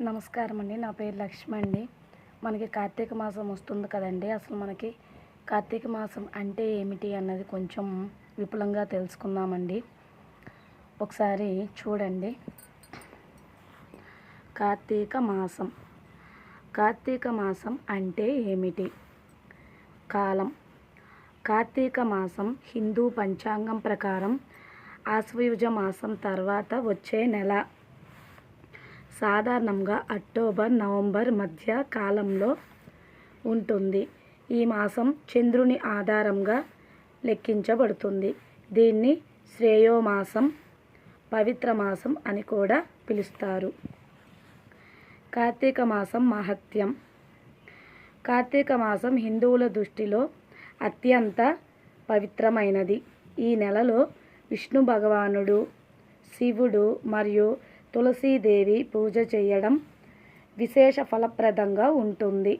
నమస్కారం అండి. నా పేరు లక్ష్మి అండి. మనకి కార్తీక మాసం వస్తుంది కదండి. అసలు మనకి కార్తీక మాసం అంటే ఏమిటి అన్నది కొంచెం విపులంగా తెలుసుకుందామండి. ఒకసారి చూడండి. కార్తీక మాసం కార్తీక మాసం అంటే ఏమిటి? కాలం. కార్తీక మాసం హిందూ పంచాంగం ప్రకారం ఆశ్వయుజ మాసం తర్వాత వచ్చే నెల. సాధారణంగా అక్టోబర్, నవంబర్ మధ్య కాలంలో ఉంటుంది. ఈ మాసం చంద్రుని ఆధారంగా లెక్కించబడుతుంది. దీన్ని శ్రేయోమాసం, పవిత్ర మాసం అని కూడా పిలుస్తారు. కార్తీక మాసం మహత్యం. కార్తీక మాసం హిందువుల దృష్టిలో అత్యంత పవిత్రమైనది. ఈ నెలలో విష్ణు భగవానుడు, శివుడు మరియు తులసీదేవి పూజ చేయడం విశేష ఫలప్రదంగా ఉంటుంది.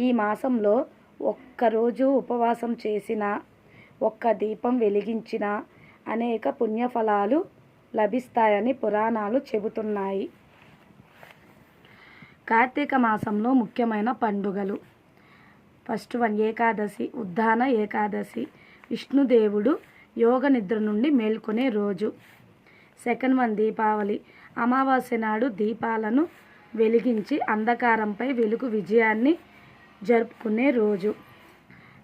ఈ మాసంలో ఒక్కరోజు ఉపవాసం చేసిన, ఒక్క దీపం వెలిగించిన అనేక పుణ్యఫలాలు లభిస్తాయని పురాణాలు చెబుతున్నాయి. కార్తీక మాసంలో ముఖ్యమైన పండుగలు. ఫస్ట్ వన్ ఏకాదశి, ఉద్దాన ఏకాదశి, విష్ణుదేవుడు యోగ నిద్ర నుండి మేల్కొనే రోజు. సెకండ్ వన్ దీపావళి, అమావాస్య నాడు దీపాలను వెలిగించి అంధకారంపై వెలుగు విజయాన్ని జరుపుకునే రోజు.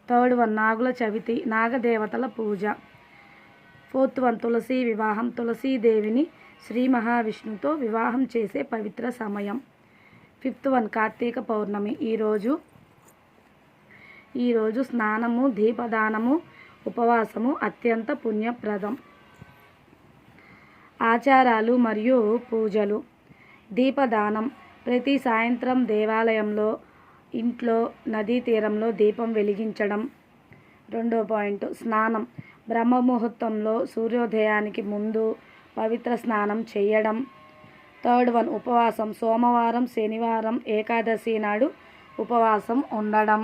థర్డ్ వన్ నాగుల చవితి, నాగదేవతల పూజ. ఫోర్త్ వన్ తులసి వివాహం, తులసీదేవిని శ్రీ మహావిష్ణుతో వివాహం చేసే పవిత్ర సమయం. ఫిఫ్త్ వన్ కార్తీక పౌర్ణమి. ఈరోజు స్నానము, దీపదానము, ఉపవాసము అత్యంత పుణ్యప్రదం. ఆచారాలు మరియు పూజలు. దీపదానం. ప్రతి సాయంత్రం దేవాలయంలో, ఇంట్లో, నదీ తీరంలో దీపం వెలిగించడం. రెండో పాయింట్ స్నానం. బ్రహ్మముహూర్తంలో సూర్యోదయానికి ముందు పవిత్ర స్నానం చేయడం. థర్డ్ వన్ ఉపవాసం. సోమవారం, శనివారం, ఏకాదశి నాడు ఉపవాసం ఉండడం.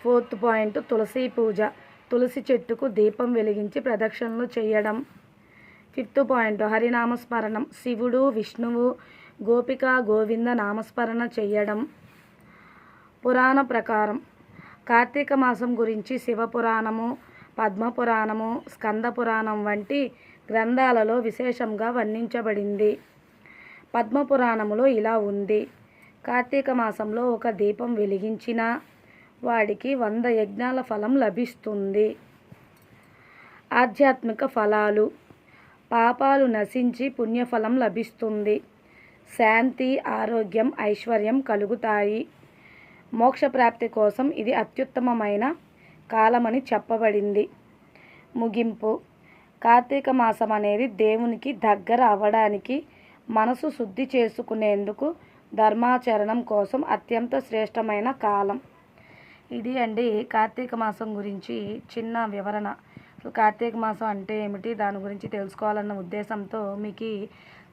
ఫోర్త్ పాయింట్ తులసి పూజ. తులసి చెట్టుకు దీపం వెలిగించి ప్రదక్షిణలు చేయడం. ఫిఫ్త్ పాయింట్ హరినామస్మరణం. శివుడు, విష్ణువు, గోపిక, గోవింద నామస్మరణ చేయడం. పురాణ ప్రకారం కార్తీక మాసం గురించి శివపురాణము, పద్మపురాణము, స్కంద పురాణం వంటి గ్రంథాలలో విశేషంగా వర్ణించబడింది. పద్మపురాణములో ఇలా ఉంది: కార్తీక మాసంలో ఒక దీపం వెలిగించిన వాడికి 100 యజ్ఞాల ఫలం లభిస్తుంది. ఆధ్యాత్మిక ఫలాలు. పాపాలు నశించి పుణ్యఫలం లభిస్తుంది. శాంతి, ఆరోగ్యం, ఐశ్వర్యం కలుగుతాయి. మోక్షప్రాప్తి కోసం ఇది అత్యుత్తమమైన కాలమని చెప్పబడింది. ముగింపు. కార్తీక మాసం అనేది దేవునికి దగ్గర అవ్వడానికి, మనసు శుద్ధి చేసుకునేందుకు, ధర్మాచరణం కోసం అత్యంత శ్రేష్టమైన కాలం. ఇది అండి కార్తీక మాసం గురించి చిన్న వివరణ. కార్తీక మాసం అంటే ఏమిటి, దాని గురించి తెలుసుకోవాలన్న ఉద్దేశంతో మీకు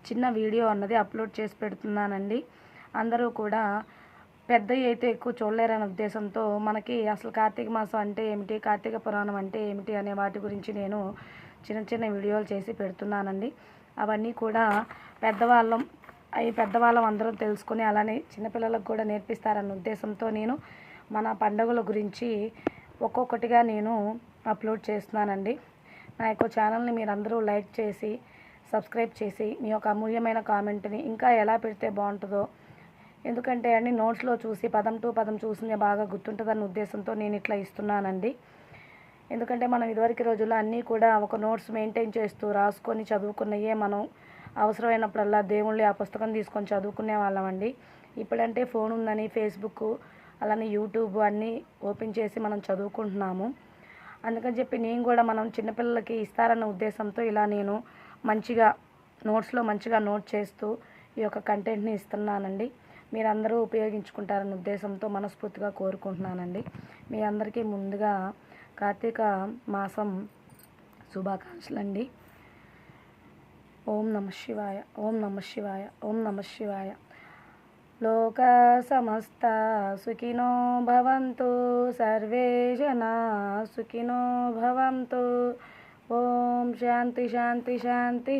చిన్న వీడియో అన్నది అప్లోడ్ చేసి పెడుతున్నానండి. అందరూ కూడా పెద్దవి అయితే ఎక్కువ చూడలేరనే ఉద్దేశంతో మనకి అసలు కార్తీక మాసం అంటే ఏమిటి, కార్తీక పురాణం అంటే ఏమిటి అనే వాటి గురించి నేను చిన్న చిన్న వీడియోలు చేసి పెడుతున్నానండి. అవన్నీ కూడా పెద్దవాళ్ళం అందరం తెలుసుకొని అలానే చిన్నపిల్లలకు కూడా నేర్పిస్తారన్న ఉద్దేశంతో నేను మన పండుగల గురించి ఒక్కొక్కటిగా నేను అప్లోడ్ చేస్తున్నానండి. నా యొక్క ఛానల్ని మీరందరూ లైక్ చేసి, సబ్స్క్రైబ్ చేసి, మీ యొక్క అమూల్యమైన కామెంట్ని ఇంకా ఎలా పెడితే బాగుంటుందో, ఎందుకంటే అన్ని నోట్స్లో చూసి పదం టు పదం చూసి బాగా గుర్తుంటుందన్న ఉద్దేశంతో నేను ఇట్లా ఇస్తున్నానండి. ఎందుకంటే మనం ఇదివరకు రోజుల్లో అన్నీ కూడా ఒక నోట్స్ మెయింటైన్ చేస్తూ రాసుకొని చదువుకున్నయే మనం అవసరమైనప్పుడల్లా దేవుళ్ళి ఆ పుస్తకం తీసుకొని చదువుకునే వాళ్ళమండి. ఇప్పుడంటే ఫోన్ ఉందని ఫేస్బుక్, అలానే యూట్యూబ్ అన్నీ ఓపెన్ చేసి మనం చదువుకుంటున్నాము. అందుకని చెప్పి నేను కూడా మనం చిన్నపిల్లలకి ఇస్తారన్న ఉద్దేశంతో ఇలా నేను నోట్స్లో మంచిగా నోట్ చేస్తూ ఈ యొక్క కంటెంట్ని ఇస్తున్నానండి. మీరందరూ ఉపయోగించుకుంటారన్న ఉద్దేశంతో మనస్ఫూర్తిగా కోరుకుంటున్నానండి. మీ అందరికీ ముందుగా కార్తీక మాసం శుభాకాంక్షలు అండి. ఓం నమః శివాయ, ఓం నమః శివాయ, ఓం నమః శివాయ. లోకా సమస్తా సుఖినో భవంతు, సర్వే జనా సుఖినో భవంతు. ఓం శాంతి శాంతి శాంతి.